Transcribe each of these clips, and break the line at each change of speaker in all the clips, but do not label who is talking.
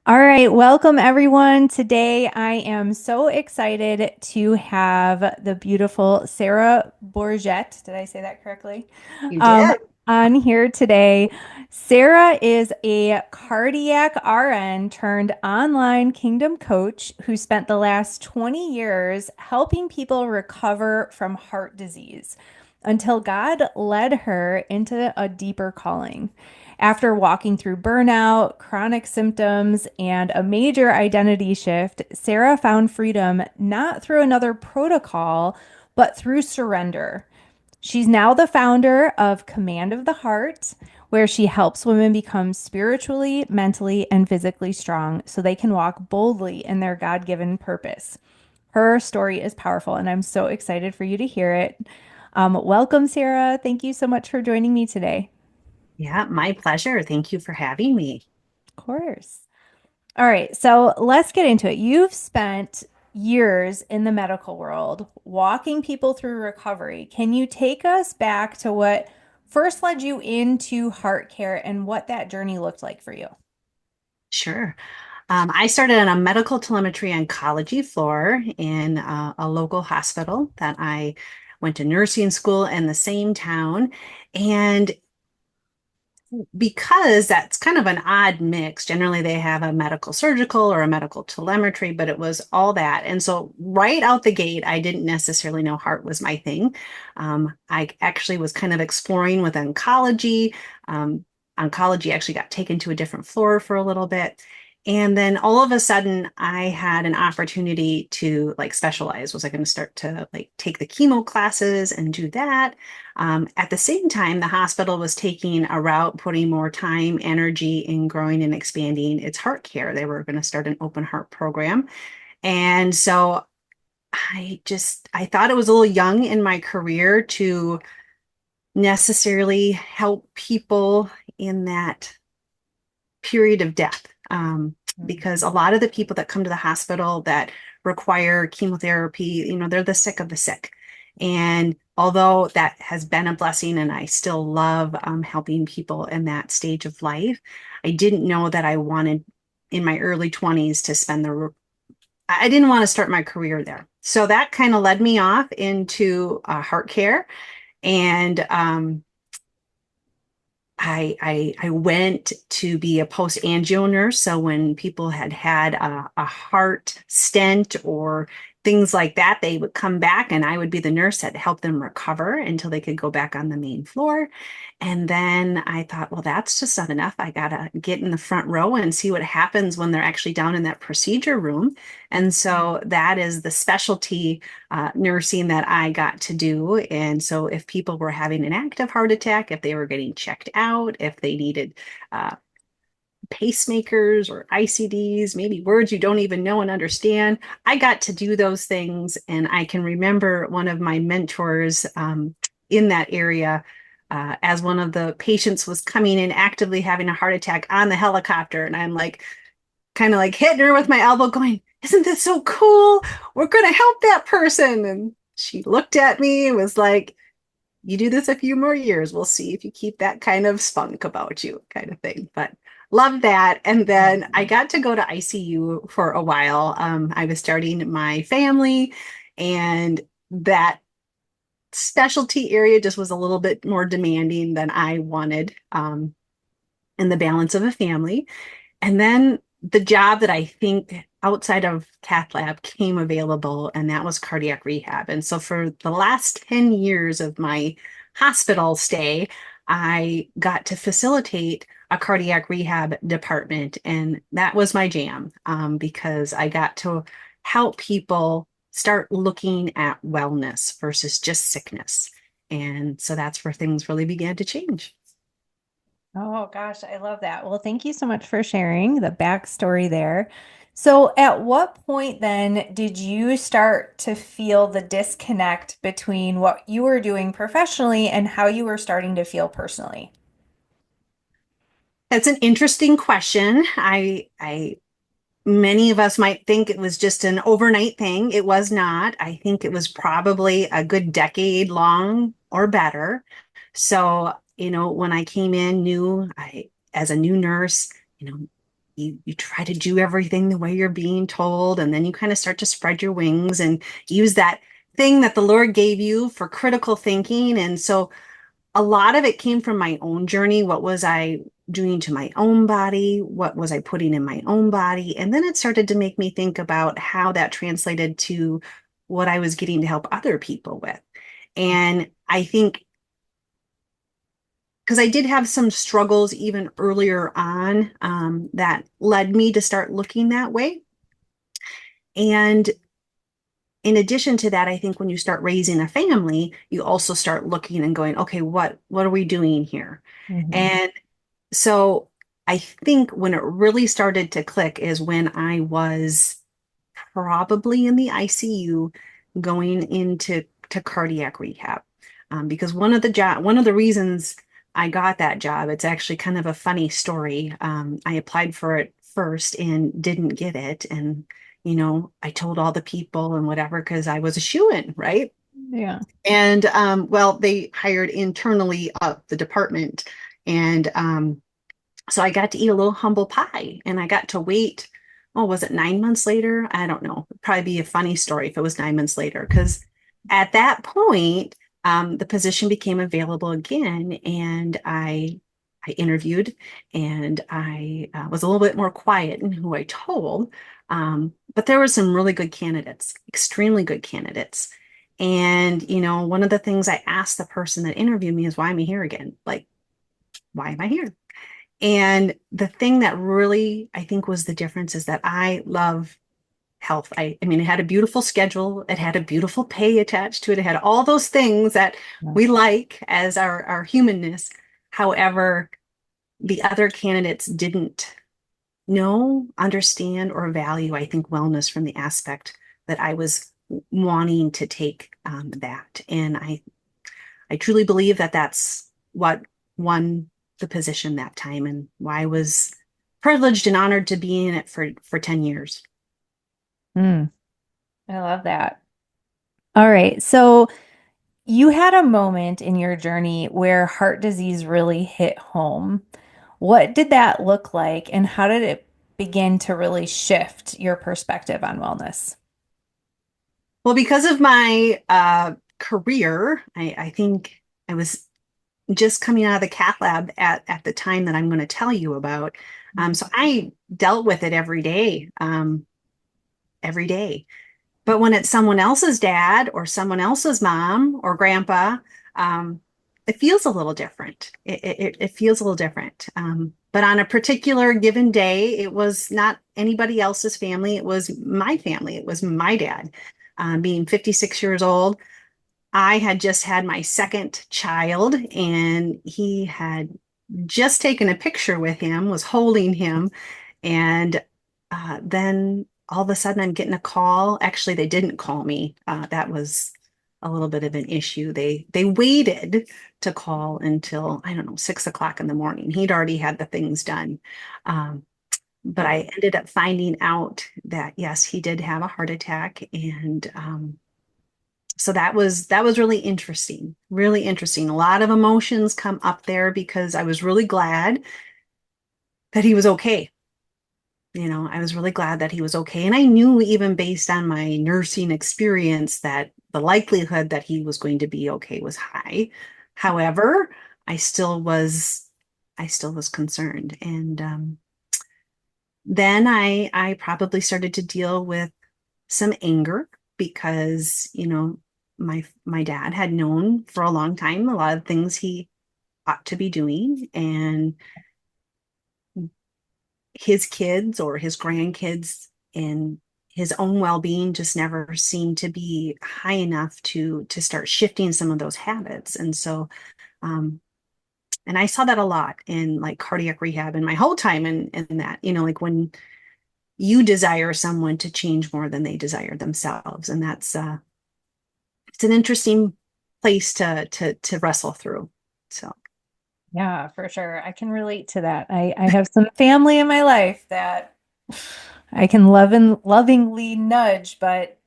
All right, welcome everyone. Today I am so excited to have the beautiful Sarah Bourget. Did I say that correctly?
You
Um,
did.
on here today. Sarah is a cardiac RN turned online kingdom coach who spent the last 20 years helping people recover from heart disease until God led her into a deeper calling. After walking through burnout, chronic symptoms, and a major identity shift, Sarah found freedom not through another protocol, but through surrender. She's now the founder of Command of the Heart, where she helps women become spiritually, mentally, and physically strong so they can walk boldly in their God given purpose. Her story is powerful, and I'm so excited for you to hear it. Welcome, Sarah. Thank you so much for joining me today.
Yeah, my pleasure. Thank you for having me.
Of course. All right, so let's get into it. You've spent years in the medical world walking people through recovery. Can you take us back to what first led you into heart care and what that journey looked like for you?
Sure. I started on a medical telemetry oncology floor in a local hospital that I went to nursing school in the same town. And because that's kind of an odd mix. Generally, they have a medical surgical or a medical telemetry, but it was all that. And so, right out the gate, I didn't necessarily know heart was my thing. I actually was kind of exploring with oncology. Oncology actually got taken to a different floor for a little bit. And then all of a sudden, I had an opportunity to like specialize. Was I going to start to like take the chemo classes and do that? At the same time, the hospital was taking a route, putting more time, energy in growing and expanding its heart care. They were going to start an open heart program. And so I thought it was a little young in my career to necessarily help people in that period of death. Because a lot of the people that come to the hospital that require chemotherapy, they're the sick of the sick. And although that has been a blessing and I still love helping people in that stage of life, I didn't know that I wanted in my early 20s to I didn't want to start my career there. So that kind of led me off into heart care. And I went to be a post-angio nurse. So when people had a heart stent or things like that, they would come back and I would be the nurse that helped them recover until they could go back on the main floor. And then I thought, well, that's just not enough. I gotta get in the front row and see what happens when they're actually down in that procedure room. And so that is the specialty nursing that I got to do. And so if people were having an active heart attack, if they were getting checked out, if they needed uh, pacemakers or ICDs, maybe words you don't even know and understand, I got to do those things. And I can remember one of my mentors in that area. As one of the patients was coming in actively having a heart attack on the helicopter. And I'm like, kind of like hitting her with my elbow, going, "Isn't this so cool? We're going to help that person." And she looked at me and was like, "You do this a few more years. We'll see if you keep that kind of spunk about you," kind of thing. But love that. And then I got to go to ICU for a while. I was starting my family, and that specialty area just was a little bit more demanding than I wanted in the balance of a family. And then the job that I think outside of cath lab came available, and that was cardiac rehab. And so for the last 10 years of my hospital stay, I got to facilitate a cardiac rehab department. And that was my jam because I got to help people start looking at wellness versus just sickness. And so that's where things really began to change.
Oh gosh, I love that. Well, thank you so much for sharing the backstory there. So, at what point then did you start to feel the disconnect between what you were doing professionally and how you were starting to feel personally?
That's an interesting question. Many of us might think it was just an overnight thing. It was not. I think it was probably a good decade long or better. So, when I came in new, as a new nurse, you know, you try to do everything the way you're being told, and then you kind of start to spread your wings and use that thing that the Lord gave you for critical thinking. And so a lot of it came from my own journey. What was I doing to my own body? What was I putting in my own body? And then it started to make me think about how that translated to what I was getting to help other people with. And I think because I did have some struggles even earlier on, that led me to start looking that way. And in addition to that, I think when you start raising a family, you also start looking and going, okay, what are we doing here?
Mhm.
And so I think when it really started to click is when I was probably in the ICU going into cardiac rehab. Because one of the reasons I got that job, it's actually kind of a funny story. I applied for it first and didn't get it. And, I told all the people and whatever because I was a shoo-in, right?
Yeah.
And well, they hired internally up the department. And so I got to eat a little humble pie and I got to wait. Oh, was it 9 months later? I don't know. It'd probably be a funny story if it was 9 months later, because at that point, the position became available again, and I interviewed, and I was a little bit more quiet in who I told, but there were some really good candidates, extremely good candidates. And one of the things I asked the person that interviewed me is, "Why am I here again? Like, why am I here?" And the thing that really, I think, was the difference is that I love health. I mean, it had a beautiful schedule, it had a beautiful pay attached to it, it had all those things that
Yeah.
we like as our humanness. However, the other candidates didn't know, understand, or value, I think, wellness from the aspect that I was wanting to take, that. And I truly believe that that's what won the position that time and why I was privileged and honored to be in it for 10 years.
Mm, I love that. All right. So you had a moment in your journey where heart disease really hit home. What did that look like, and how did it begin to really shift your perspective on wellness?
Well, because of my career, I think I was just coming out of the cath lab at the time that I'm going to tell you about. So I dealt with it every day, every day. But when it's someone else's dad or someone else's mom or grandpa, um, it feels a little different. It feels a little different. But on a particular given day, it was not anybody else's family. It was my family. It was my dad. Being 56 years old, I had just had my second child, and he had just taken a picture with him, was holding him, and then all of a sudden I'm getting a call. Actually, they didn't call me. That was a little bit of an issue. They waited to call until, I don't know, 6 o'clock in the morning. He'd already had the things done. Um, but I ended up finding out that yes, he did have a heart attack, and so that was really interesting, really interesting. A lot of emotions come up there because I was really glad that he was okay. I was really glad that he was okay. And I knew, even based on my nursing experience, that the likelihood that he was going to be okay was high. However, I still was, I still was concerned. And then I probably started to deal with some anger because, my dad had known for a long time a lot of things he ought to be doing, and his kids or his grandkids and his own well-being just never seemed to be high enough to start shifting some of those habits. And so and I saw that a lot in like cardiac rehab and my whole time in that, like when you desire someone to change more than they desire themselves. And that's it's an interesting place to wrestle through. So
Yeah, for sure. I can relate to that. I have some family in my life that I can love and lovingly nudge, but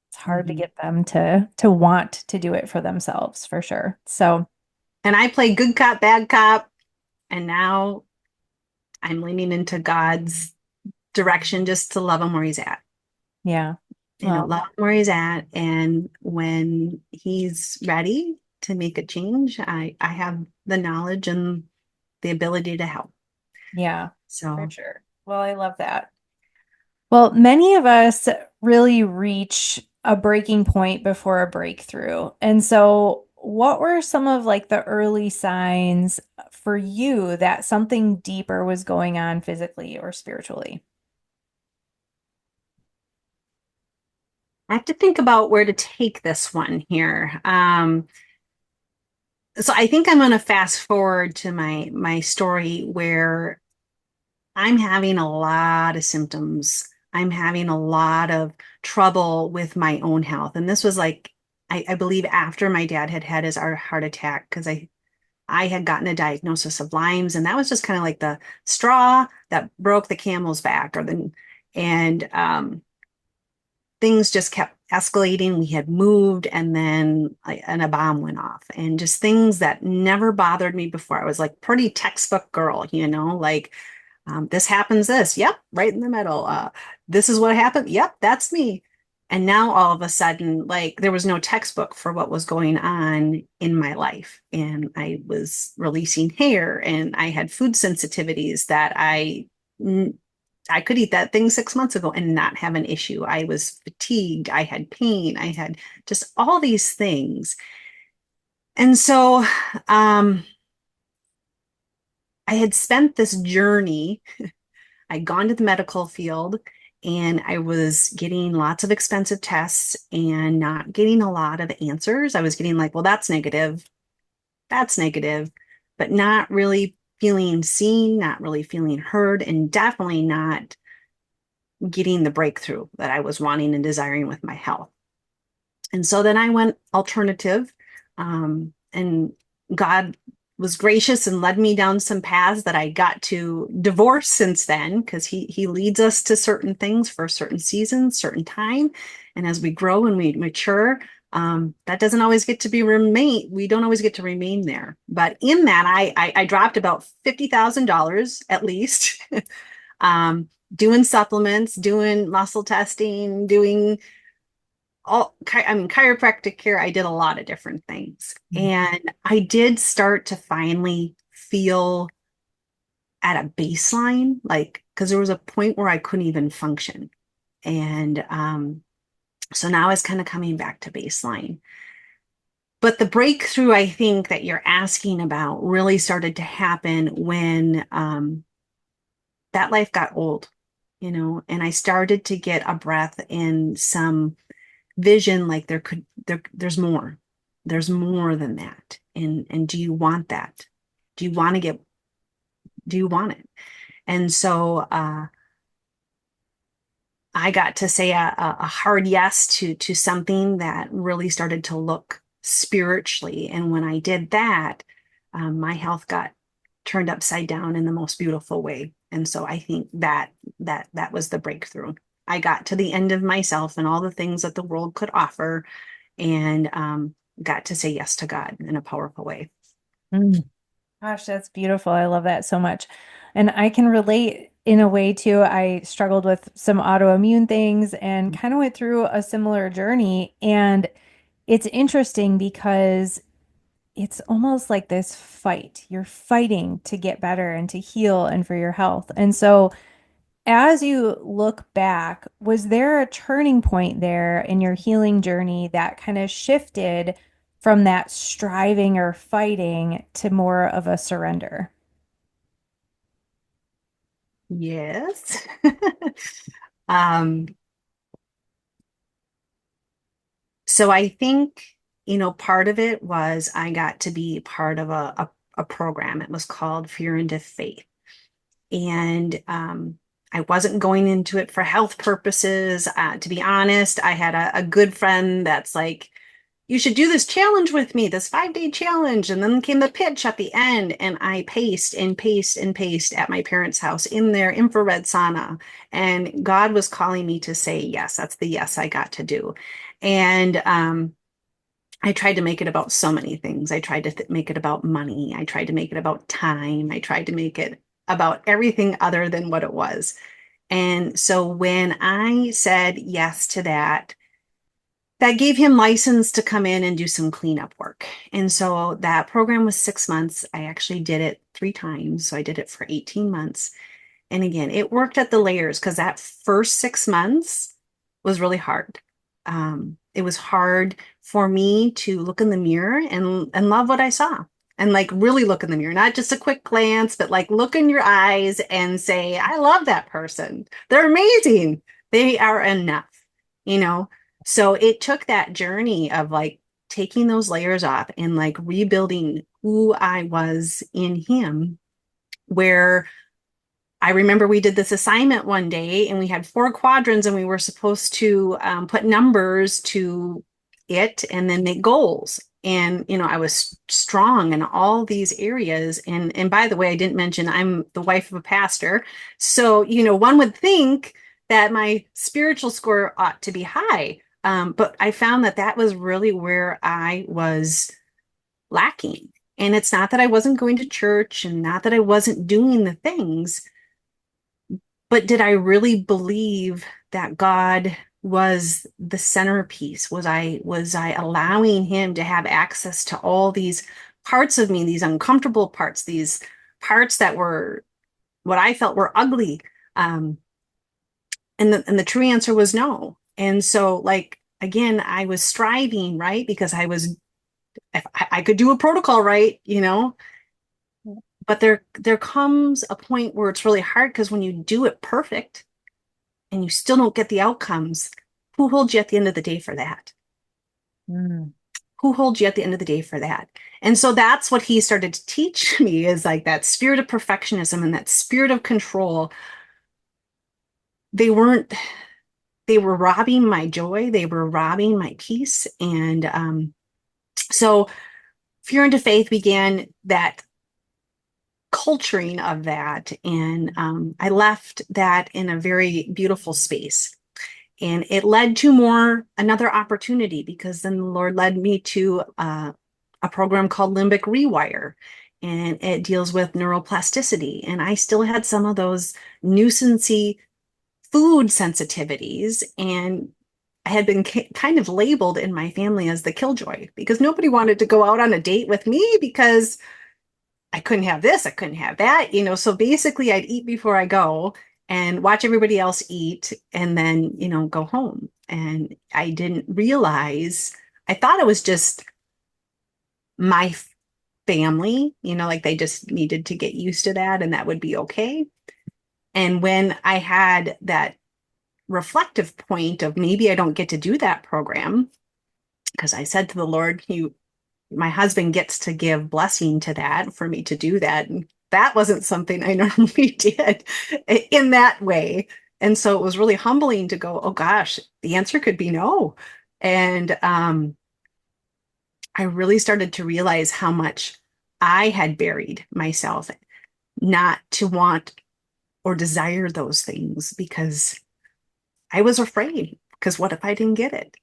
it's hard to
mhm.
get them to want to do it for themselves, for sure. So,
And I play good cop, bad cop, and now I'm leaning into God's. direction, just to love him where he's at.
Yeah. Well,
Love him where he's at. And when he's ready to make a change, I have the knowledge and the ability to help.
yeah, for
So
sure. Well, I love that. Well, many of us really reach a breaking point before a breakthrough. And so, what were some of like the early signs for you that something deeper was going on physically or spiritually?
I have to think about where to take this one here. So I think I'm going to fast forward to my story where I'm having a lot of symptoms. I'm having a lot of trouble with my own health. And this was like, I believe after my dad had had his heart attack, because I had gotten a diagnosis of Lyme's, and that was just kind of like the straw that broke the camel's back, and things just kept escalating. We had moved, and then and a bomb went off, and just things that never bothered me before. I was like pretty textbook girl, like this happens, this, yep, right in the middle. This is what happened. Yep, that's me. And now all of a sudden, like there was no textbook for what was going on in my life. And I was releasing hair and I had food sensitivities that I could eat that thing 6 months ago and not have an issue. I was fatigued. I had pain. I had just all these things. And so I had spent this journey. I'd gone to the medical field and I was getting lots of expensive tests and not getting a lot of answers. I was getting like, well, that's negative, but not really feeling seen, not really feeling heard, and definitely not getting the breakthrough that I was wanting and desiring with my health. And so then I went alternative, and God was gracious and led me down some paths that I got to divorce since then, because he leads us to certain things for certain seasons, certain time. And as we grow and we mature, that doesn't always get to be remain. We don't always get to remain there. But in that, I dropped about $50,000 at least, doing supplements, doing muscle testing, doing I mean, chiropractic care. I did a lot of different things. And I did start to finally feel at a baseline, like, because there was a point where I couldn't even function. And so now it's kind of coming back to baseline. But the breakthrough, I think, that you're asking about really started to happen when that life got old, and I started to get a breath and some vision, like there's more than that. And do you want that? Do you want to get do you want it? And so I got to say a hard yes to something that really started to look spiritually. And when I did that, my health got turned upside down in the most beautiful way. And so I think that was the breakthrough. I got to the end of myself and all the things that the world could offer, and got to say yes to God in a powerful way.
Mm. Gosh, that's beautiful. I love that so much. And I can relate in a way too. I struggled with some autoimmune things and kind of went through a similar journey. And it's interesting because it's almost like this fight. You're fighting to get better and to heal and for your health. And so, as you look back, was there a turning point there in your healing journey that kind of shifted from that striving or fighting to more of a surrender?
Yes. um, so I think, part of it was I got to be part of a program. It was called Fear into Faith. And I wasn't going into it for health purposes. To be honest, I had a good friend that's like, you should do this challenge with me, this 5-day challenge. And then came the pitch at the end, and I paced and paced and paced at my parents' house in their infrared sauna. And God was calling me to say yes. That's the yes I got to do. And I tried to make it about so many things. I tried to make it about money. I tried to make it about time. I tried to make it about everything other than what it was. And so when I said yes to that, that gave him license to come in and do some cleanup work. And so that program was 6 months. I actually did it 3 times. So I did it for 18 months. And again, it worked at the layers because that first 6 months was really hard. It was hard for me to look in the mirror and love what I saw and like really look in the mirror, not just a quick glance, but like look in your eyes and say, I love that person. They're amazing. They are enough, you know? So it took that journey of like taking those layers off and like rebuilding who I was in him, where I remember we did this assignment one day and we had 4 quadrants and we were supposed to put numbers to it and then make goals. And, I was strong in all these areas. And by the way, I didn't mention I'm the wife of a pastor. So, one would think that my spiritual score ought to be high. But I found that that was really where I was lacking. And it's not that I wasn't going to church and not that I wasn't doing the things, but did I really believe that God was the centerpiece? Was I allowing him to have access to all these parts of me, these uncomfortable parts, these parts that were what I felt were ugly? Um, and the true answer was no. And so, like, again, I was striving, right? Because if I could do a protocol right, but there comes a point where it's really hard because when you do it perfect and you still don't get the outcomes, who holds you at the end of the day for that?
Mm.
Who holds you at the end of the day for that? And so that's what he started to teach me, is like that spirit of perfectionism and that spirit of control. They weren't, they were robbing my joy. They were robbing my peace. And so Fear into Faith began that culturing of that. And I left that in a very beautiful space. And it led to another opportunity, because then the Lord led me to a program called Limbic Rewire. And it deals with neuroplasticity. And I still had some of those nuisancy food sensitivities. And I had been kind of labeled in my family as the killjoy, because nobody wanted to go out on a date with me because I couldn't have this, I couldn't have that, So basically, I'd eat before I go and watch everybody else eat and then, go home. And I didn't realize, I thought it was just my family, like they just needed to get used to that and that would be okay. And when I had that reflective point of maybe I don't get to do that program, because I said to the Lord, my husband gets to give blessing to that for me to do that. And that wasn't something I normally did in that way. And so it was really humbling to go, oh gosh, the answer could be no. And I really started to realize how much I had buried myself not to want or desire those things, because I was afraid. Because what if I didn't get it?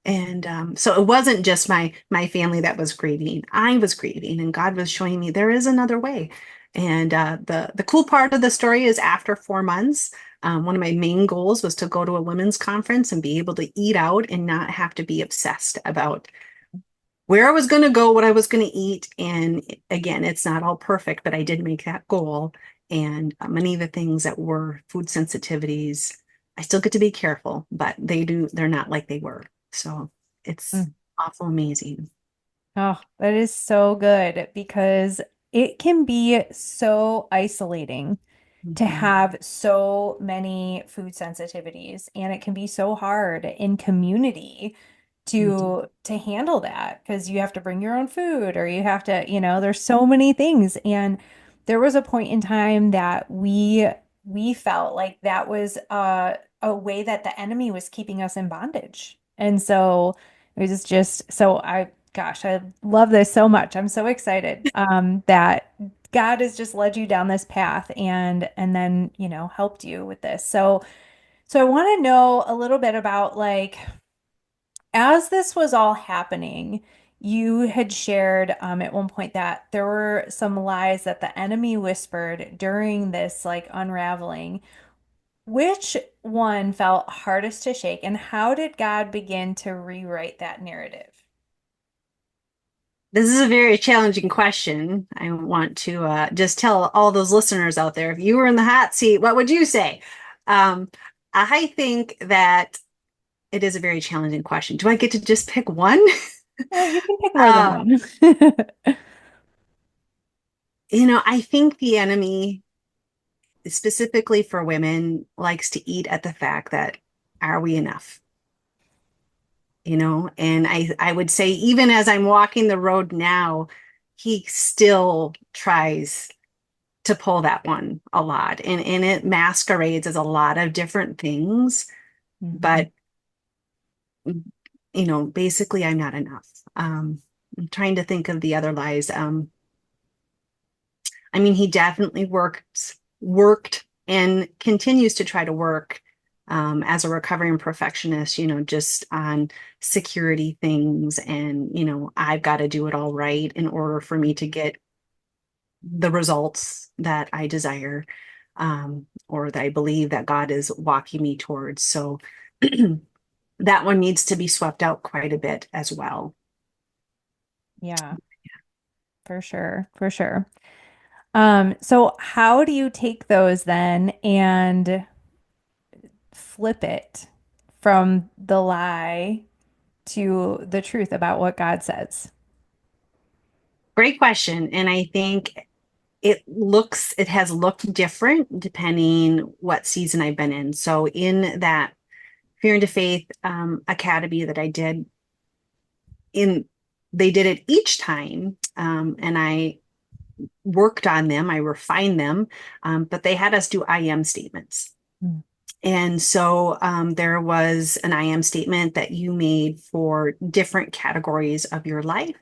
And so it wasn't just my family that was grieving. I was grieving, and God was showing me there is another way. And the cool part of the story is, after 4 months, one of my main goals was to go to a women's conference and be able to eat out and not have to be obsessed about where I was going to go, what I was going to eat. And again, it's not all perfect, but I did make that goal. And many of the things that were food sensitivities, I still get to be careful, but they're not like they were. So it's
Mm.
awful amazing.
Oh, that is so good because it can be so isolating to
Mhm.
have so many food sensitivities, and it can be so hard in community
Mhm.
to handle that because you have to bring your own food, or you have to, there's so many things. And there was a point in time that we felt like that was a way that the enemy was keeping us in bondage. And so it was just so gosh, I love this so much. I'm so excited that God has just led you down this path and then, helped you with this. So I want to know a little bit about, like, as this was all happening, you had shared at one point that there were some lies that the enemy whispered during this like unraveling. Which one felt hardest to shake, and how did God begin to rewrite that narrative?
This is a very challenging question. I want to just tell all those listeners out there, if you were in the hot seat, what would you say? Um, I think that it is a very challenging question. Do I get to just pick one?
You can pick more than
Uh,
one.
I think the enemy, specifically for women, likes to eat at the fact that are we enough? And I would say even as I'm walking the road now, he still tries to pull that one a lot. And it masquerades as a lot of different things,
Mhm.
but basically I'm not enough. I'm trying to think of the other lies. I mean, he definitely worked and continues to try to work as a recovering perfectionist, just on security things. And, I've got to do it all right in order for me to get the results that I desire, or that I believe that God is walking me towards. So that one needs to be swept out quite a bit as well.
Yeah, for sure, for sure. So how do you take those then and flip it from the lie to the truth about what God says?
Great question. And I think it has looked different depending what season I've been in. So in that Fear into Faith Academy that I did, in they did it each time, and I worked on them, I refined them, but they had us do I am statements.
Mm.
And so there was an I am statement that you made for different categories of your life.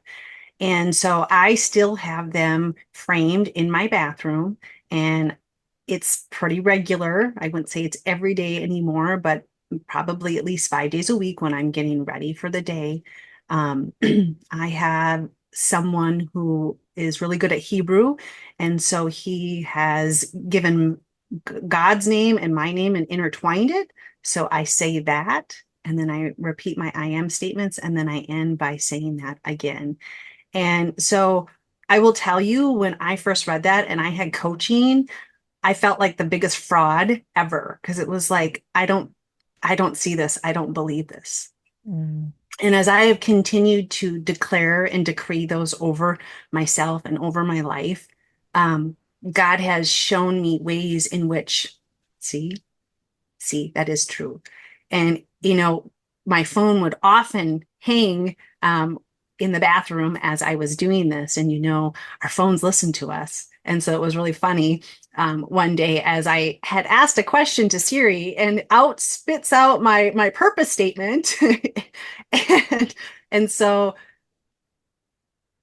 And so I still have them framed in my bathroom, and it's pretty regular. I wouldn't say it's every day anymore, but probably at least 5 days a week when I'm getting ready for the day. Um, I have someone who is really good at Hebrew, and so he has given God's name and my name and intertwined it. So I say that, and then I repeat my I am statements, and then I end by saying that again. And so I will tell you, when I first read that and I had coaching, I felt like the biggest fraud ever, because it was like, I don't see this. I don't believe this.
Mm.
And as I have continued to declare and decree those over myself and over my life, um, God has shown me ways in which, see, that is true. And, my phone would often hang in the bathroom as I was doing this. And, our phones listen to us. And so it was really funny one day as I had asked a question to Siri, and out spits out my purpose statement. and, and so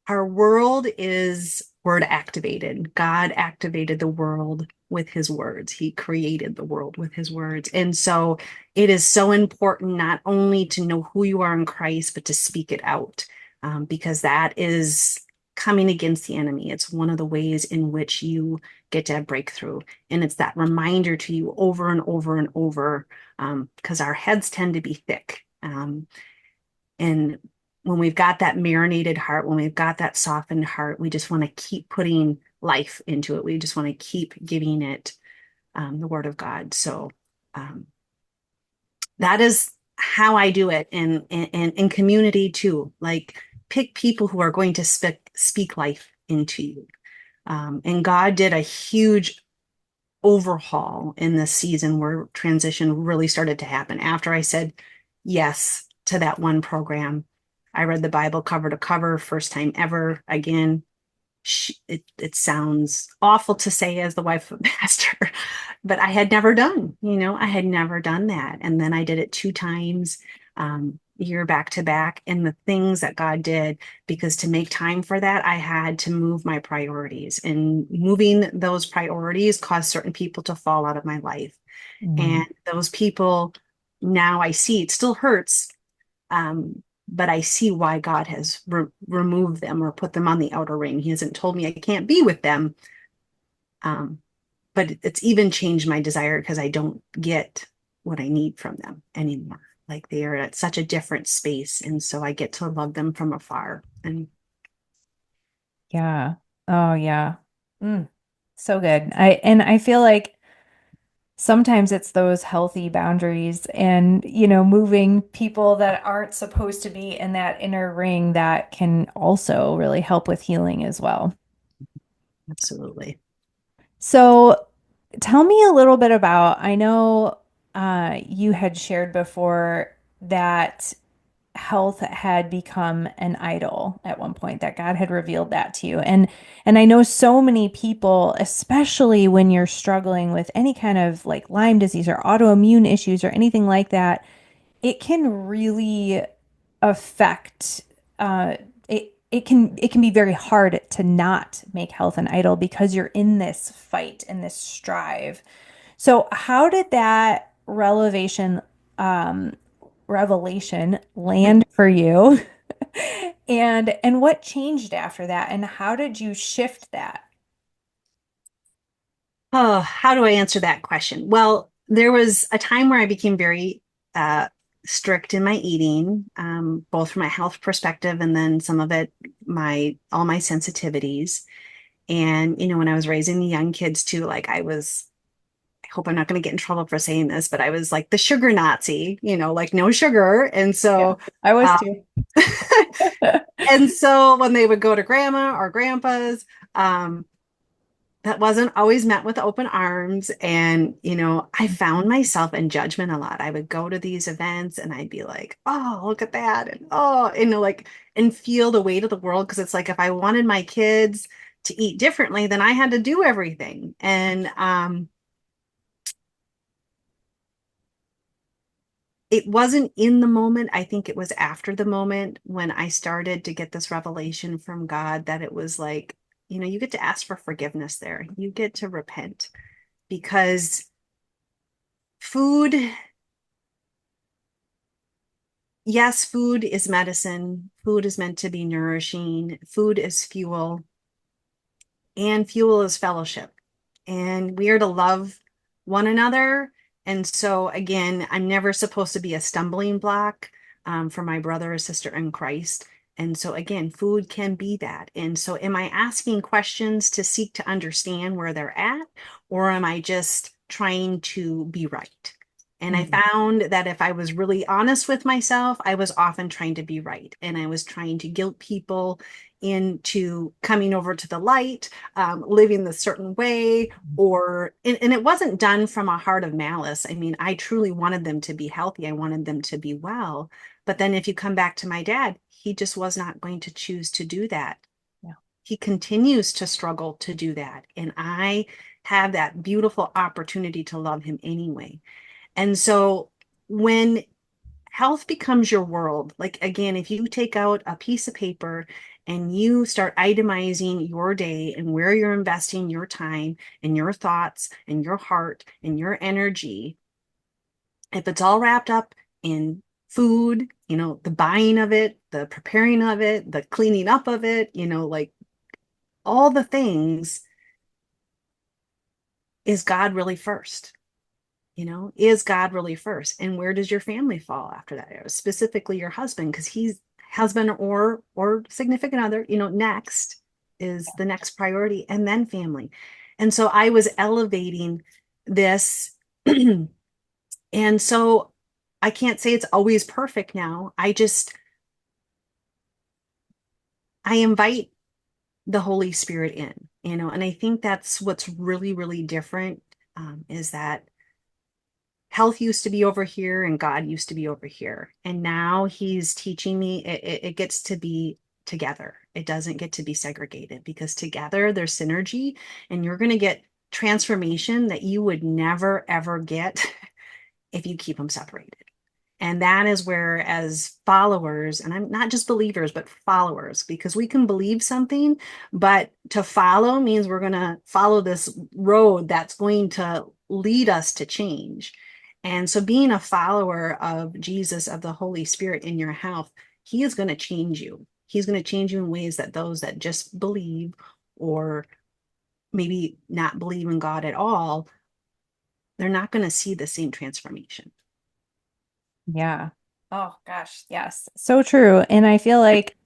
our world is word activated. God activated the world with his words. He created the world with his words. And so it is so important not only to know who you are in Christ, but to speak it out, because that is coming against the enemy. It's one of the ways in which you get to have breakthrough. And it's that reminder to you over and over and over, because our heads tend to be thick. And when we've got that marinated heart, when we've got that softened heart, we just want to keep putting life into it. We just want to keep giving it the word of God. So um, that is how I do it, and in community too. Like, pick people who are going to speak life into you. And God did a huge overhaul in this season where transition really started to happen. After I said yes to that one program, I read the Bible cover to cover, first time ever. Again, it sounds awful to say as the wife of a pastor, but I had never done, I had never done that. And then I did it 2 times, year back to back, and the things that God did, because to make time for that, I had to move my priorities, and moving those priorities caused certain people to fall out of my life.
Mm.
And those people, now I see it still hurts, but I see why God has removed them or put them on the outer ring. He hasn't told me I can't be with them. Um, but it's even changed my desire because I don't get what I need from them anymore. Like they are at such a different space. And so I get to love them from afar. And
Yeah. Oh, yeah. Mm, so good. I feel like sometimes it's those healthy boundaries and, moving people that aren't supposed to be in that inner ring that can also really help with healing as well.
absolutely.
So tell me a little bit about, I know you had shared before that health had become an idol at one point, that God had revealed that to you. And I know so many people, especially when you're struggling with any kind of like Lyme disease or autoimmune issues or anything like that, it can really affect it can be very hard to not make health an idol because you're in this fight and this strive. So how did that um, revelation land for you? And what changed after that? And how did you shift that?
Oh, how do I answer that question? Well, there was a time where I became very uh, strict in my eating, both from a health perspective and then some of it, my all my sensitivities. And when I was raising the young kids too, like I hope I'm not going to get in trouble for saying this, but I was like the sugar Nazi, like no sugar. And
Yeah,
so,
I was
uh,
too.
and so when they would go to grandma or grandpa's, um, that wasn't always met with open arms. And, I found myself in judgment a lot. I would go to these events and I'd be like, oh, look at that. And oh, like, and feel the weight of the world. Cause it's like, if I wanted my kids to eat differently, then I had to do everything. And, it wasn't in the moment. I think it was after the moment when I started to get this revelation from God that it was like, you get to ask for forgiveness there. You get to repent because food, yes, food is medicine. Food is meant to be nourishing. Food is fuel, and fuel is fellowship. And we are to love one another. And so, again, I'm never supposed to be a stumbling block for my brother or sister in Christ. And so, again, food can be that. And so, am I asking questions to seek to understand where they're at, or am I just trying to be right? And I
Mhm.
found that if I was really honest with myself, I was often trying to be right. And I was trying to guilt people into coming over to the light, living the certain way, and it wasn't done from a heart of malice. I mean, I truly wanted them to be healthy. I wanted them to be well. But then if you come back to my dad, he just was not going to choose to do that.
Yeah.
He continues to struggle to do that. And I have that beautiful opportunity to love him anyway. And so when health becomes your world, like again, if you take out a piece of paper and you start itemizing your day and where you're investing your time and your thoughts and your heart and your energy, if it's all wrapped up in food, the buying of it, the preparing of it, the cleaning up of it, like all the things, is God really first? Is God really first? And where does your family fall after that? Specifically your husband, because he's husband or significant other, next is the next priority, and then family. And so I was elevating this. And so I can't say it's always perfect now. I invite the Holy Spirit in, and I think that's what's really, really different, is that health used to be over here and God used to be over here. And now he's teaching me it gets to be together. It doesn't get to be segregated, because together there's synergy, and you're going to get transformation that you would never, ever get if you keep them separated. And that is where, as followers, and I'm not just believers, but followers, because we can believe something, but to follow means we're going to follow this road that's going to lead us to change. And so, being a follower of Jesus, of the Holy Spirit in your health, he is going to change you. He's going to change you in ways that those that just believe or maybe not believe in God at all, they're not going to see the same transformation.
Yeah. Oh gosh, yes. So true. And I feel like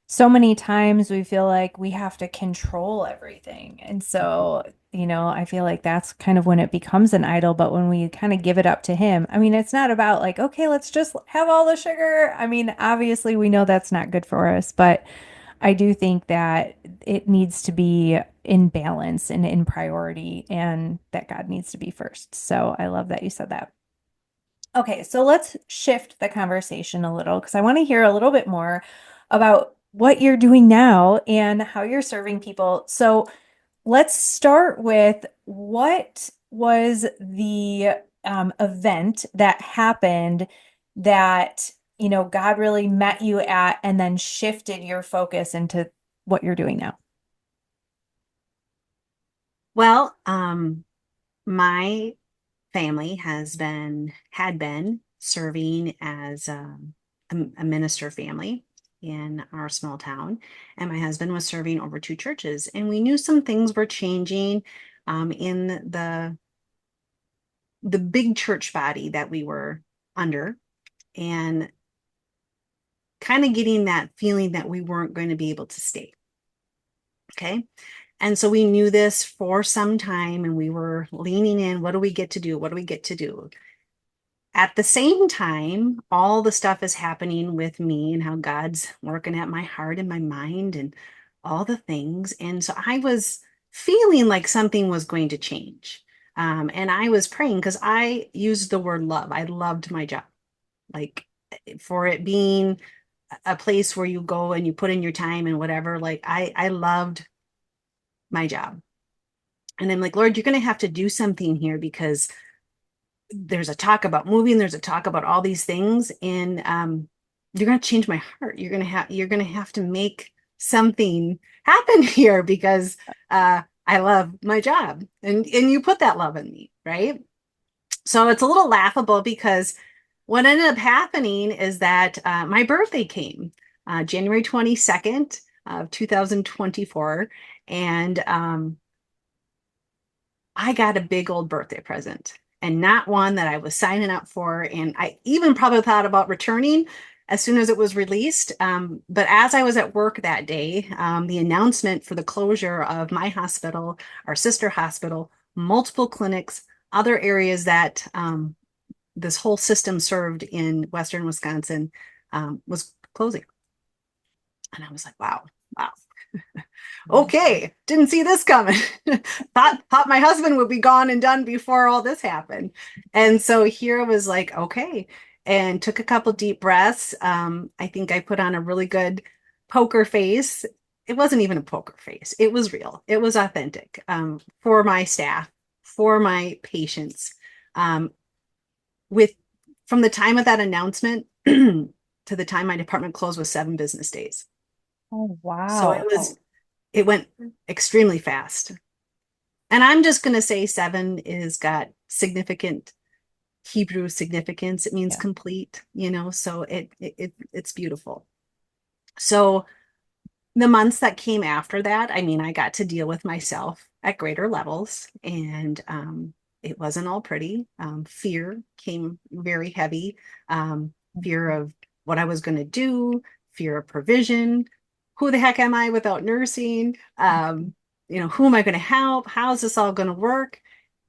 so many times we feel like we have to control everything. And so, I feel like that's kind of when it becomes an idol. But when we kind of give it up to him, I mean, it's not about like, okay, let's just have all the sugar. I mean, obviously, we know that's not good for us, but I do think that it needs to be in balance and in priority, and that God needs to be first. So I love that you said that. Okay, so let's shift the conversation a little because I want to hear a little bit more about what you're doing now and how you're serving people. So let's start with what was the event that happened that, God really met you at and then shifted your focus into what you're doing now.
Well, my family had been serving as a minister family in our small town, and my husband was serving over two churches, and we knew some things were changing in the big church body that we were under, and kind of getting that feeling that we weren't going to be able to stay. Okay. And so we knew this for some time and we were leaning in. What do we get to do? What do we get to do? At the same time, all the stuff is happening with me and how God's working at my heart and my mind and all the things. And so I was feeling like something was going to change. And I was praying because I used the word love. I loved my job. Like for it being a place where you go and you put in your time and whatever, like I loved my job. And I'm like, Lord, you're going to have to do something here because there's a talk about moving, there's a talk about all these things, and you're going to change my heart. You're going to have to make something happen here because I love my job, and you put that love in me, right? So it's a little laughable because what ended up happening is that my birthday came January 22nd of 2024, and I got a big old birthday present and not one that I was signing up for. And I even probably thought about returning as soon as it was released. But as I was at work that day, the announcement for the closure of my hospital, our sister hospital, multiple clinics, other areas that this whole system served in Western Wisconsin was closing. And I was like, wow, wow. Okay, didn't see this coming. thought my husband would be gone and done before all this happened. And so here I was like, okay, and took a couple deep breaths. I think I put on a really good poker face. It wasn't even a poker face. It was real. It was authentic for my staff, for my patients. With from the time of that announcement to the time my department closed was 7 business days.
Oh,
So
wow.
it went extremely fast. And I'm just going to say seven is got significant Hebrew significance. It means
Yeah.
complete, so it's beautiful. So the months that came after that, I mean, I got to deal with myself at greater levels, and it wasn't all pretty. Fear came very heavy. Fear of what I was going to do, fear of provision. Who the heck am I without nursing? Who am I going to help? How is this all going to work?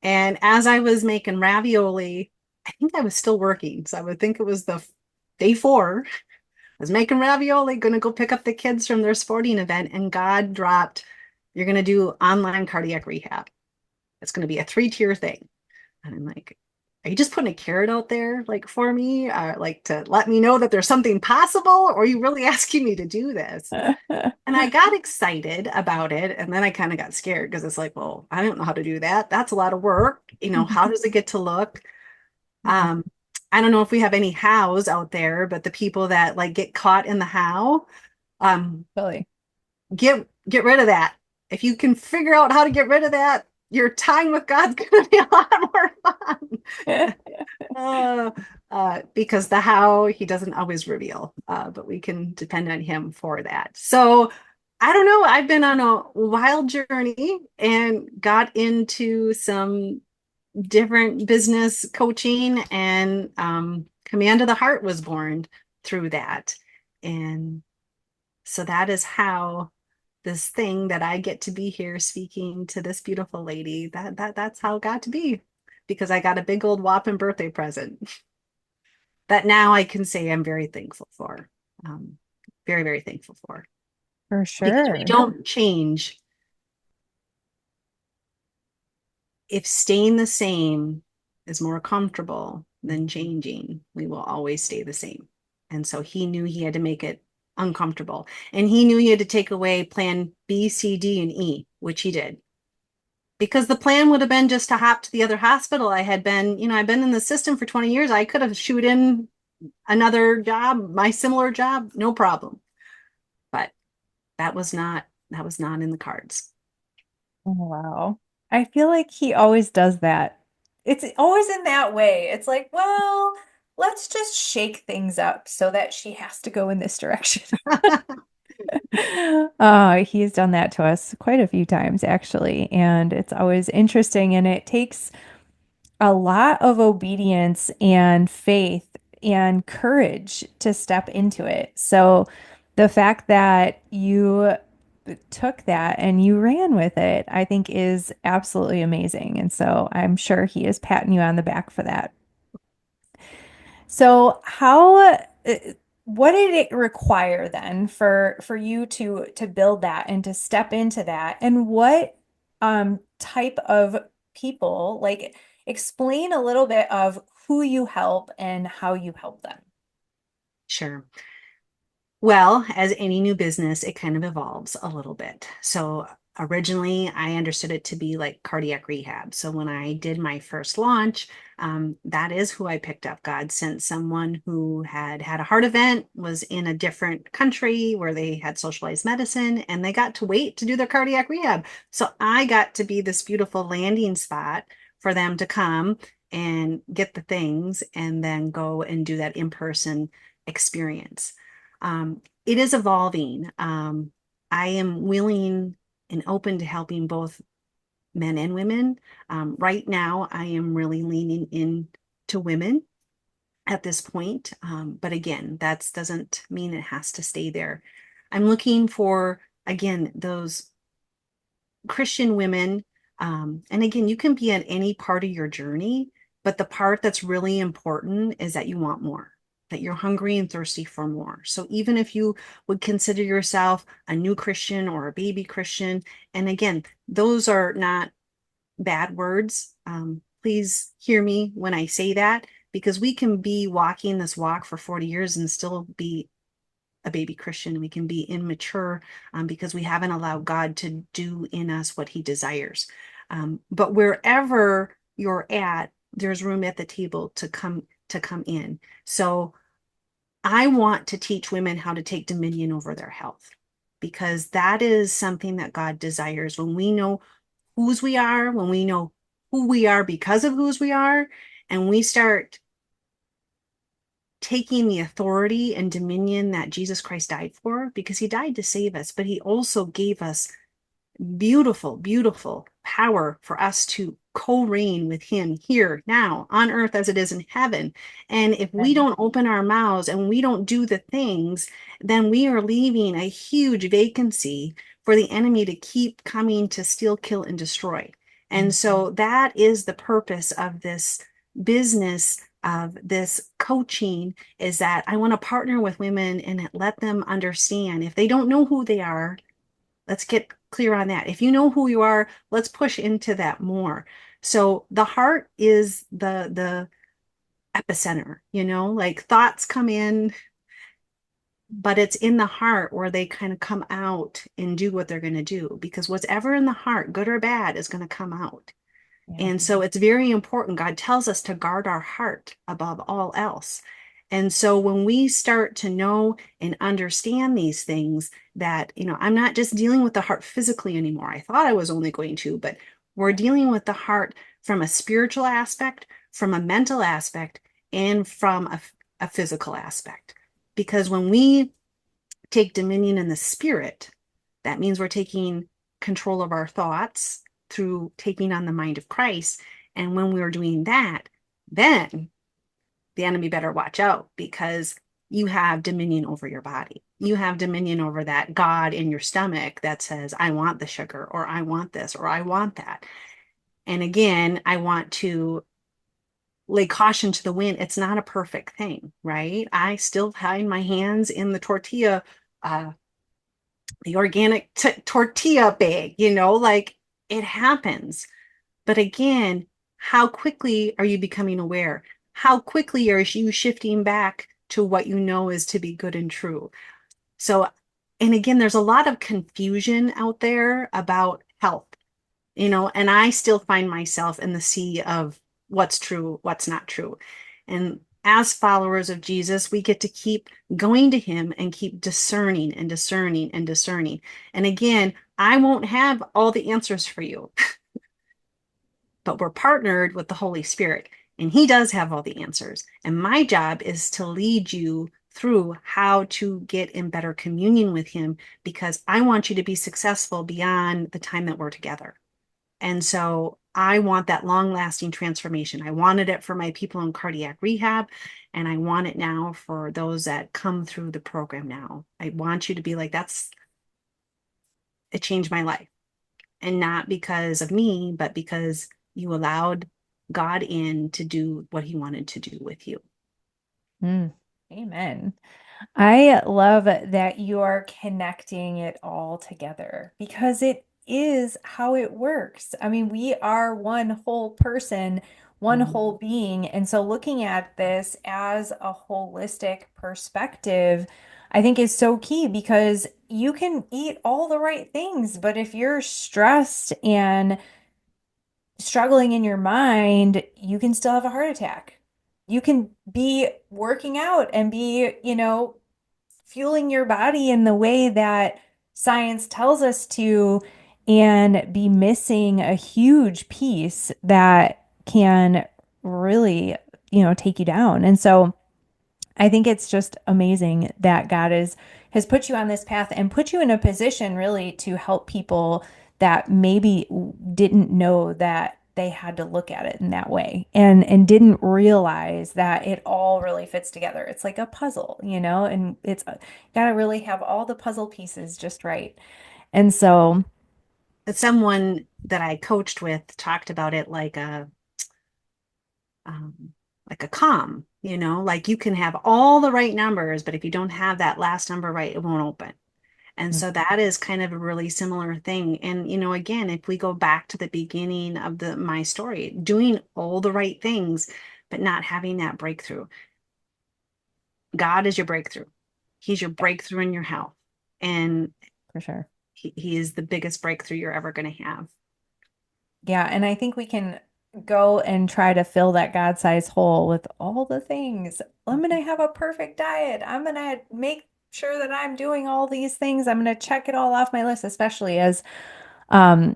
And as I was making ravioli, I think I was still working. So I would think it was the day 4. I was making ravioli, going to go pick up the kids from their sporting event, and God dropped, you're going to do online cardiac rehab. It's going to be a 3-tier thing. And I'm like, are you just putting a carrot out there like for me, like to let me know that there's something possible, or are you really asking me to do this? And I got excited about it. And then I kind of got scared because it's like, well, I don't know how to do that. That's a lot of work. How does it get to look?
Yeah,
Um, I don't know if we have any hows out there, but the people that like get caught in the how, um,
really.
get rid of that. If you can figure out how to get rid of that, your time with God's going to be a lot more fun. Uh, because the how he doesn't always reveal, but we can depend on him for that. So I don't know. I've been on a wild journey, and got into some different business coaching, and Command of the Heart was born through that. And so that is how this thing that I get to be here speaking to this beautiful lady, that's how it got to be, because I got a big old whopping birthday present that now I can say I'm very thankful for. Um, very, very thankful for.
For
Because we
sure.
don't change. If staying the same is more comfortable than changing, we will always stay the same. And so he knew he had to make it uncomfortable. And he knew he had to take away plan B, C, D, and E, which he did. Because the plan would have been just to hop to the other hospital. I've been in the system for 20 years. I could have shoot in another job, my similar job, no problem. But that was not in the cards.
Oh, wow. I feel like he always does that. It's always in that way. It's like, well, let's just shake things up so that she has to go in this direction. He's done that to us quite a few times, actually. And it's always interesting. And it takes a lot of obedience and faith and courage to step into it. So the fact that you took that and you ran with it, I think is absolutely amazing. And so I'm sure he is patting you on the back for that. So what did it require then for you to build that and to step into that? And what type of people, like explain a little bit of who you help and how you help them.
Sure. Well, as any new business, it kind of evolves a little bit. So originally, I understood it to be like cardiac rehab. So when I did my first launch, that is who I picked up. God sent someone who had had a heart event, was in a different country where they had socialized medicine, and they got to wait to do their cardiac rehab. So I got to be this beautiful landing spot for them to come and get the things and then go and do that in-person experience. It is evolving. I am willing and open to helping both men and women. Right now, I am really leaning in to women at this point. But again, that doesn't mean it has to stay there. I'm looking for, again, those Christian women. And again, you can be at any part of your journey, but the part that's really important is that you want more, that you're hungry and thirsty for more. So even if you would consider yourself a new Christian or a baby Christian, and again, those are not bad words. Please hear me when I say that, because we can be walking this walk for 40 years and still be a baby Christian. We can be immature because we haven't allowed God to do in us what he desires. But wherever you're at, there's room at the table to come in. So I want to teach women how to take dominion over their health, because that is something that God desires. When we know whose we are, when we know who we are because of whose we are, and we start taking the authority and dominion that Jesus Christ died for, because he died to save us, but he also gave us beautiful, beautiful power for us to co-reign with him here now on earth as it is in heaven. And if we don't open our mouths and we don't do the things, then we are leaving a huge vacancy for the enemy to keep coming to steal, kill, and destroy. And so that is the purpose of this business, of this coaching, is that I want to partner with women and let them understand if they don't know who they are. Let's get clear on that. If you know who you are, let's push into that more. So the heart is the epicenter, like thoughts come in, but it's in the heart where they kind of come out and do what they're going to do, because whatever in the heart, good or bad, is going to come out.
Yeah.
And so it's very important. God tells us to guard our heart above all else. And so when we start to know and understand these things, that, I'm not just dealing with the heart physically anymore. I thought I was only going to, but we're dealing with the heart from a spiritual aspect, from a mental aspect, and from a physical aspect. Because when we take dominion in the spirit, that means we're taking control of our thoughts, through taking on the mind of Christ. And when we were doing that, then the enemy better watch out because you have dominion over your body. You have dominion over that God in your stomach that says, I want the sugar, or I want this, or I want that. And again, I want to lay caution to the wind. It's not a perfect thing, right? I still find my hands in the tortilla, uh, the organic tortilla bag, like it happens. But again, how quickly are you becoming aware? How quickly are you shifting back to what you know is to be good and true? So, and again, there's a lot of confusion out there about health, and I still find myself in the sea of what's true, what's not true. And as followers of Jesus, we get to keep going to him and keep discerning and discerning and discerning. And again, I won't have all the answers for you, but we're partnered with the Holy Spirit, and he does have all the answers. And my job is to lead you through how to get in better communion with him because I want you to be successful beyond the time that we're together. And so I want that long lasting transformation. I wanted it for my people in cardiac rehab, and I want it now for those that come through the program now. I want you to be like, it changed my life. And not because of me, but because you allowed God in to do what he wanted to do with you.
Mm, amen. I love that you're connecting it all together because it is how it works. I mean, we are one whole person, one
Mhm.
whole being. And so looking at this as a holistic perspective, I think is so key because you can eat all the right things, but if you're stressed and struggling in your mind, you can still have a heart attack. You can be working out and be, fueling your body in the way that science tells us to and be missing a huge piece that can really, take you down. And so I think it's just amazing that God has put you on this path and put you in a position really to help people that maybe didn't know that they had to look at it in that way and didn't realize that it all really fits together. It's like a puzzle, and it's got to really have all the puzzle pieces just right. And so,
But someone that I coached with talked about it um, like a calm, like you can have all the right numbers, but if you don't have that last number right, it won't open. And so that is kind of a really similar thing. And, again, if we go back to the beginning of my story, doing all the right things, but not having that breakthrough. God is your breakthrough. He's your breakthrough in your health. And
for sure.
he is the biggest breakthrough you're ever going to have.
Yeah, and I think we can go and try to fill that God-sized hole with all the things. I'm gonna have a perfect diet. I'm gonna make sure that I'm doing all these things. I'm gonna check it all off my list, especially as um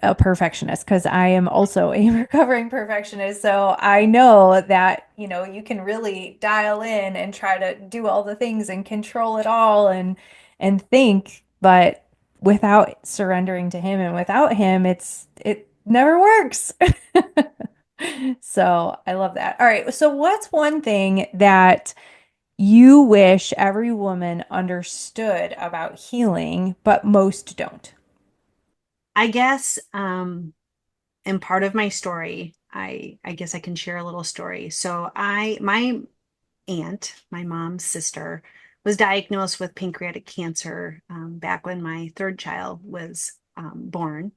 a perfectionist, because I am also a recovering perfectionist. So I know that, you can really dial in and try to do all the things and control it all and think, but without surrendering to him and without him, it never works. So I love that. All right. So what's one thing that you wish every woman understood about healing, but most don't?
I guess, and part of my story, I guess I can share a little story. So my aunt, my mom's sister, was diagnosed with pancreatic cancer back when my third child was born.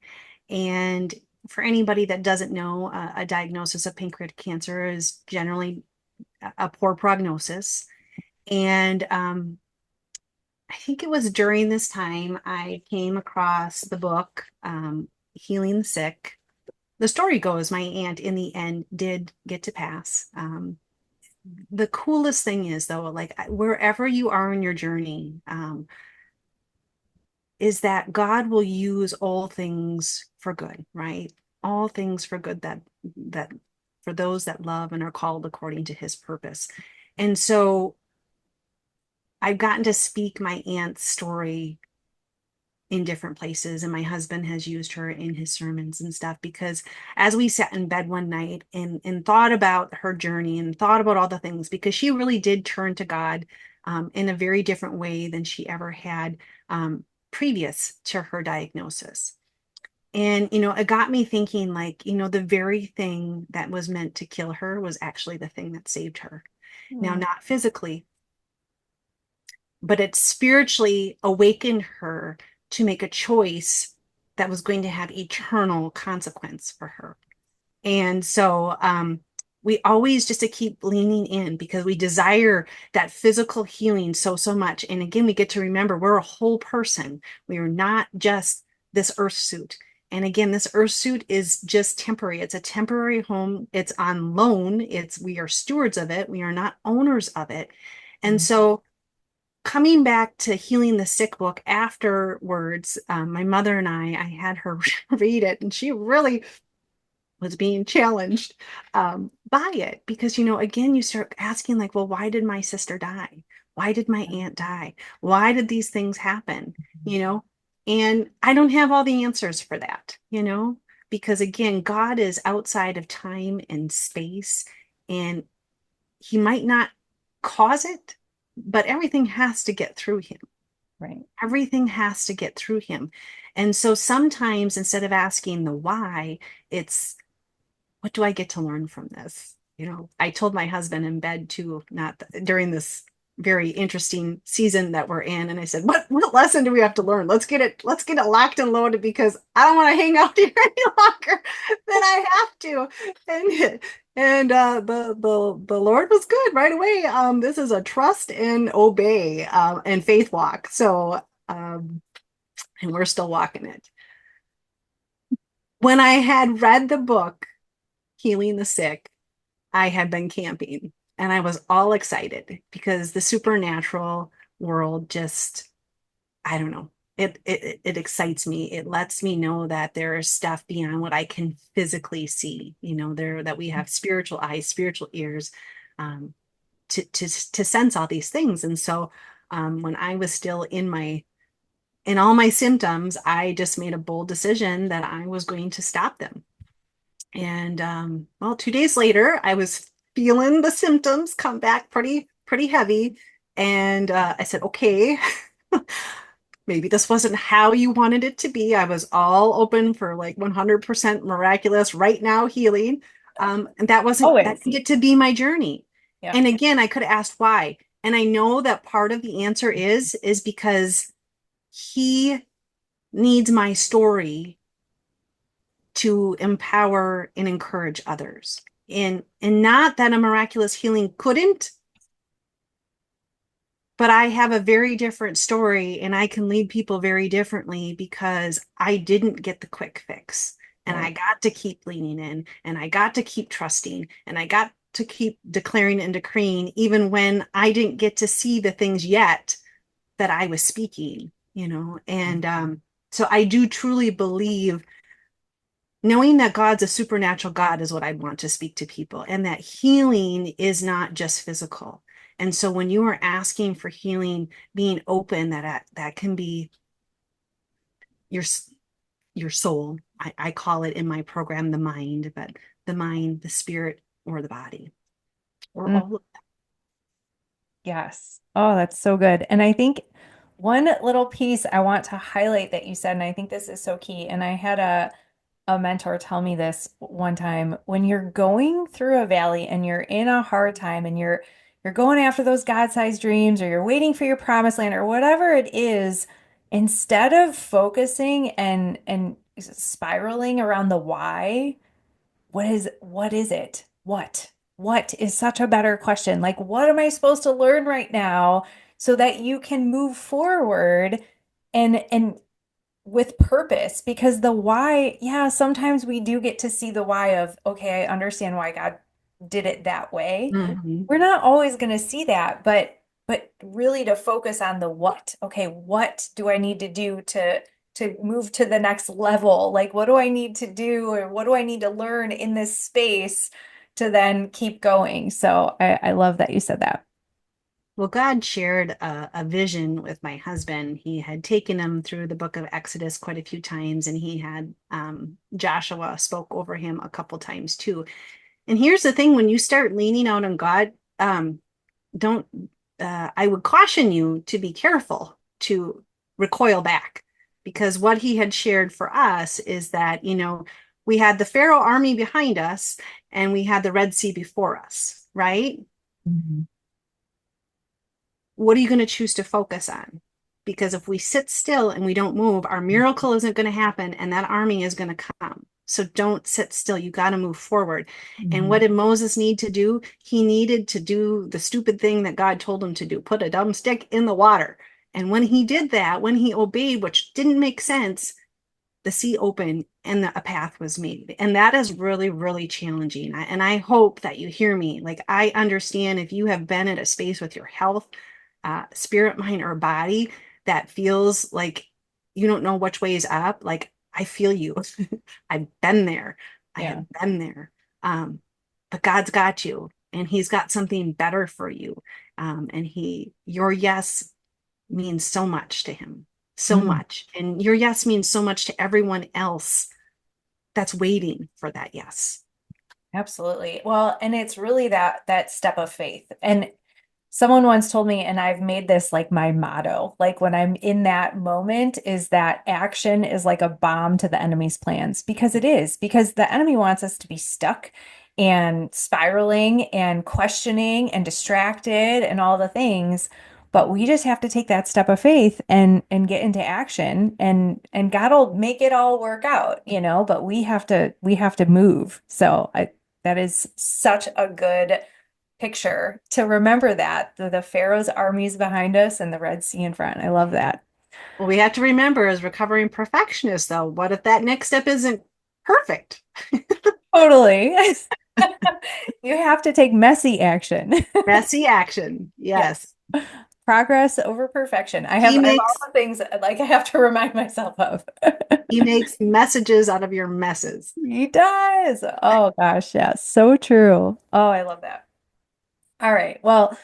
And for anybody that doesn't know, a diagnosis of pancreatic cancer is generally a poor prognosis. And I think it was during this time I came across the book Healing the Sick. The story goes, my aunt in the end did get to pass. The coolest thing is though, like wherever you are in your journey, is that God will use all things for good, right? All things for good that for those that love and are called according to his purpose. And so I've gotten to speak my aunt's story in different places. And my husband has used her in his sermons and stuff because as we sat in bed one night and thought about her journey and thought about all the things, because she really did turn to God in a very different way than she ever had previous to her diagnosis. And, it got me thinking, like, the very thing that was meant to kill her was actually the thing that saved her. Now,
Mm,
not physically, but it spiritually awakened her to make a choice that was going to have eternal consequence for her. And so we always just to keep leaning in because we desire that physical healing so much. And again, we get to remember we're a whole person. We are not just this earth suit. And again, this earth suit is just temporary. It's a temporary home. It's on loan. We are stewards of it. We are not owners of it. And
mm,
so coming back to Healing the Sick book afterwards, my mother and I had her read it, and she really was being challenged by it because, again, you start asking, like, well, why did my sister die? Why did my aunt die? Why did these things happen? You know, and I don't have all the answers for that, because again, God is outside of time and space, and he might not cause it, but everything has to get through him.
right.
Everything has to get through him. And so sometimes instead of asking the why, it's what do I get to learn from this? I told my husband in bed too, not during this very interesting season that we're in. And I said, what lesson do we have to learn? Let's get it locked and loaded because I don't want to hang out here any longer than I have to. And the Lord was good right away. This is a trust and obey and faith walk. So and we're still walking it. When I had read the book, Healing the Sick, I had been camping and I was all excited because the supernatural world just, I don't know, it excites me. It lets me know that there is stuff beyond what I can physically see, that we have spiritual eyes, spiritual ears, um, to sense all these things. And so when I was still in all my symptoms, I just made a bold decision that I was going to stop them. And well, 2 days later, I was feeling the symptoms come back pretty heavy. And I said, okay, maybe this wasn't how you wanted it to be. I was all open for like 100% miraculous right now healing. And that
Always.
didn't get to be my journey.
Yep.
And again, I could have asked why. And I know that part of the answer is because he needs my story to empower and encourage others. And not that a miraculous healing couldn't, but I have a very different story and I can lead people very differently because I didn't get the quick fix. And I
Right.
got to keep leaning in and I got to keep trusting and I got to keep declaring and decreeing even when I didn't get to see the things yet that I was speaking. And so I do truly believe knowing that God's a supernatural God is what I want to speak to people, and that healing is not just physical. And so when you are asking for healing, being open that can be your your soul. I call it in my program the mind, but the mind, the spirit, or the body, or
Mm,
all of
yes. Oh, that's so good. And I think one little piece I want to highlight that you said, and I think this is so key, and I had a mentor tell me this one time, when you're going through a valley and you're in a hard time and you're going after those God-sized dreams or you're waiting for your promised land or whatever it is, instead of focusing and spiraling around the why, what is it? What is such a better question? Like, what am I supposed to learn right now so that you can move forward and with purpose? Because the why, yeah, sometimes we do get to see the why of, okay, I understand why God did it that way.
that. Mhm.
We're not always going to see that, but really to focus on the what. Okay, what do I need to do to move to the next level? Like, what do I need to do or what do I need to learn in this space to then keep going? So I love that you said that.
Well, God shared a vision with my husband. He had taken him through the book of Exodus quite a few times, and he had Joshua spoke over him a couple times too. And here's the thing, when you start leaning out on God, don't I would caution you to be careful to recoil back, because what he had shared for us is that, we had the Pharaoh army behind us and we had the Red Sea before us, right?
Mhm.
What are you going to choose to focus on? Because if we sit still and we don't move, our miracle isn't going to happen and that army is going to come. So don't sit still. You got to move forward. And what
Mhm.
did Moses need to do? He needed to do the stupid thing that God told him to do, put a dumb stick in the water. And when he did that, when he obeyed, which didn't make sense, the sea opened and a path was made. And that is really, really challenging. And I hope that you hear me. Like, I understand if you have been at a space with your health, spirit, mind, or body that feels like you don't know which way is up. Like, I feel you. I've been there. I
Yeah.
have been there. Um, but God's got you and he's got something better for you. And your yes means so much to him, so
Mm.
much. And your yes means so much to everyone else that's waiting for that yes.
Absolutely. Well, and it's really that step of faith. And someone once told me, and I've made this like my motto, like when I'm in that moment, is that action is like a bomb to the enemy's plans, because it is, because the enemy wants us to be stuck and spiraling and questioning and distracted and all the things. But we just have to take that step of faith and get into action, and God'll make it all work out, but we have to move. So that is such a good picture to remember that the Pharaoh's armies behind us and the Red Sea in front. I love that.
Well, we have to remember, as recovering perfectionists, though, what if that next step isn't perfect?
Totally. You have to take messy action.
Messy action.
Yes.
Yes.
Progress over perfection. I have
He
I have all
makes
the things like I have to remind myself of.
he makes messages out of your messes.
He does. Oh gosh, yes. So true. Oh, I love that. All right. Well,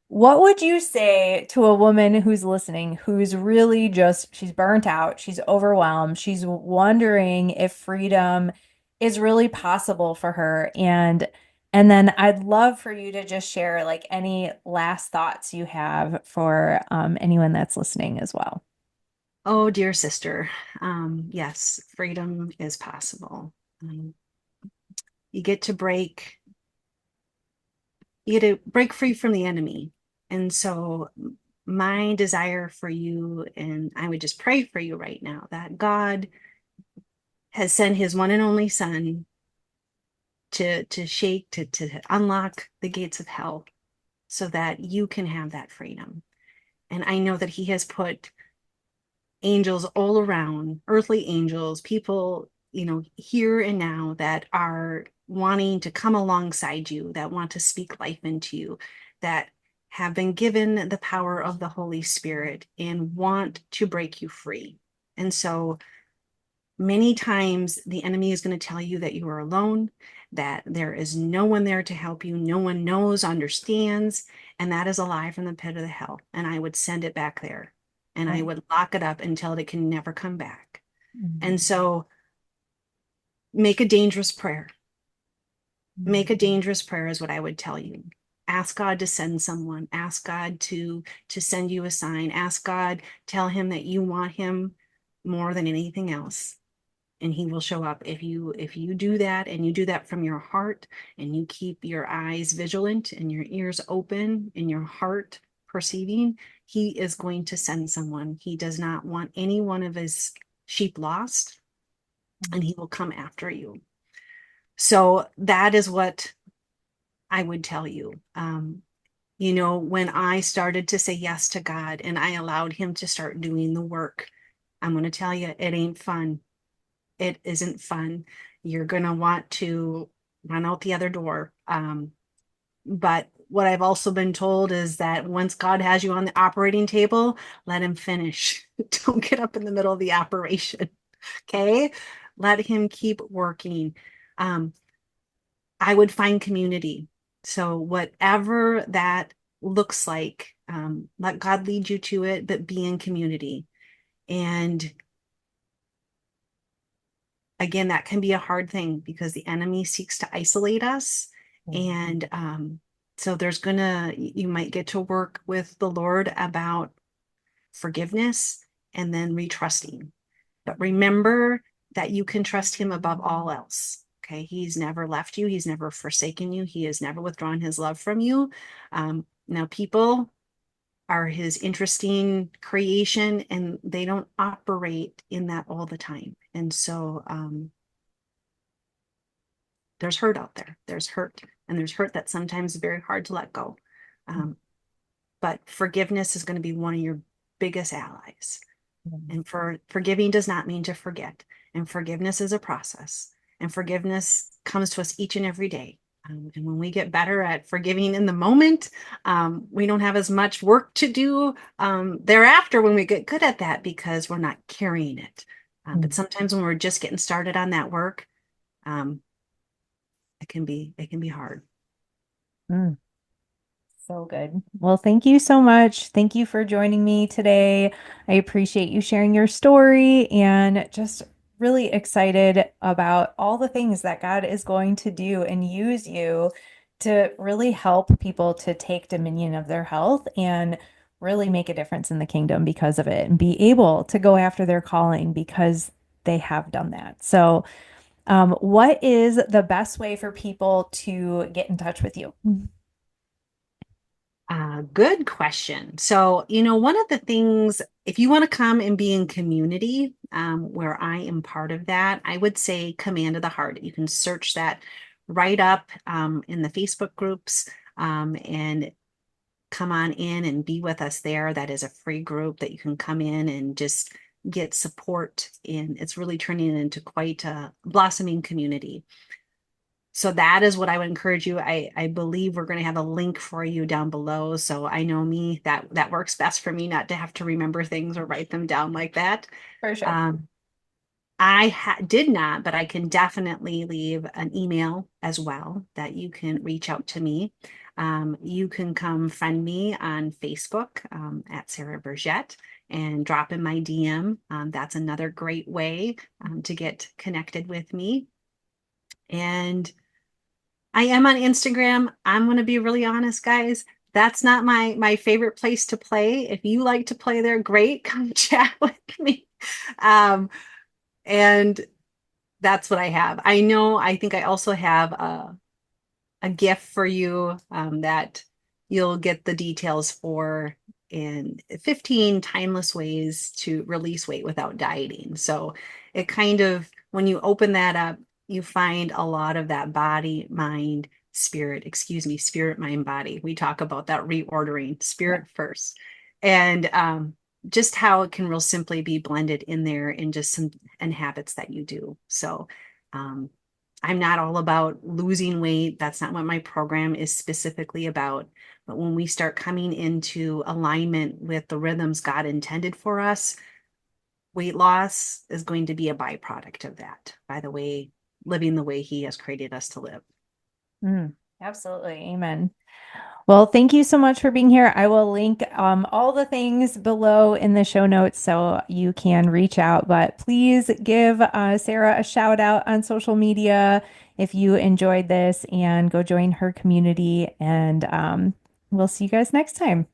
what would you say to a woman who's listening, who's really just, she's burnt out, she's overwhelmed, she's wondering if freedom is really possible for her? And then I'd love for you to just share like any last thoughts you have for anyone that's listening as well.
Oh, dear sister. Yes, freedom is possible. Um, you get to break, you get to break free from the enemy. And so my desire for you, and I would just pray for you right now, that God has sent his one and only son to shake, to unlock the gates of hell so that you can have that freedom. And I know that he has put angels all around, earthly angels, people, here and now that are wanting to come alongside you, that want to speak life into you, that have been given the power of the Holy Spirit and want to break you free. And so many times the enemy is going to tell you that you are alone, that there is no one there to help you, no one knows, understands, and that is a lie from the pit of the hell. And I would send it back there and I
Right.
would lock it up until it can never come back.
Mhm.
And so make a dangerous prayer.
Mhm.
Make a dangerous prayer is what I would tell you. Ask God to send someone. Ask God to send you a sign. Ask God, tell him that you want him more than anything else, and he will show up. If you do that, and you do that from your heart, and you keep your eyes vigilant and your ears open and your heart perceiving, he is going to send someone. He does not want any one of his sheep lost, and he will come after you. So that is what I would tell you. When I started to say yes to God and I allowed him to start doing the work, I'm going to tell you, it ain't fun. It isn't fun. You're going to want to run out the other door. But what I've also been told is that once God has you on the operating table, let him finish. Don't get up in the middle of the operation. Okay. Let him keep working. Um, I would find community. So whatever that looks like. Let God lead you to it, but be in community. And again, that can be a hard thing because the enemy seeks to isolate us. And so you might get to work with the Lord about forgiveness and then retrusting. But remember that you can trust him above all else. Okay. He's never left you. He's never forsaken you. He has never withdrawn his love from you. Now, people are his interesting creation and they don't operate in that all the time. And so there's hurt out there. There's hurt, and there's hurt that's sometimes very hard to let go. Um, but forgiveness is going to be one of your biggest allies. And forgiving does not mean to forget. And forgiveness is a process. And forgiveness comes to us each and every day. And when we get better at forgiving in the moment, we don't have as much work to do thereafter when we get good at that because we're not carrying it. But sometimes when we're just getting started on that work, um, it can be hard.
Mm. So good. Well, thank you so much. Thank you for joining me today. I appreciate you sharing your story and just really excited about all the things that God is going to do and use you to really help people to take dominion of their health and really make a difference in the kingdom because of it and be able to go after their calling because they have done that. So, what is the best way for people to get in touch with you?
Good question. So, one of the things, if you want to come and be in community, where I am part of that, I would say Command of the Heart. You can search that right up in the Facebook groups and come on in and be with us there. That is a free group that you can come in and just get support in. It's really turning into quite a blossoming community. So that is what I would encourage you. I believe we're going to have a link for you down below. So I know me that works best for me not to have to remember things or write them down like that.
For sure.
Um, did not, but I can definitely leave an email as well that you can reach out to me. You can come find me on Facebook at Sarah Bourget and drop in my DM. That's another great way to get connected with me. And I am on Instagram. I'm going to be really honest, guys. That's not my favorite place to play. If you like to play there, great. Come chat with me. Um, and that's what I have. I think I also have a gift for you that you'll get the details for in 15 timeless ways to release weight without dieting. So it kind of, when you open that up, you find a lot of that body, mind, spirit, mind, body. We talk about that reordering,
Yeah.
spirit first. And just how it can real simply be blended in there in just some and habits that you do. So um, I'm not all about losing weight. That's not what my program is specifically about. But when we start coming into alignment with the rhythms God intended for us, weight loss is going to be a byproduct of that, by the way, living the way He has created us to live.
Absolutely. Amen. Well, thank you so much for being here. I will link all the things below in the show notes so you can reach out. But please give Sarah a shout out on social media if you enjoyed this and go join her community. And we'll see you guys next time.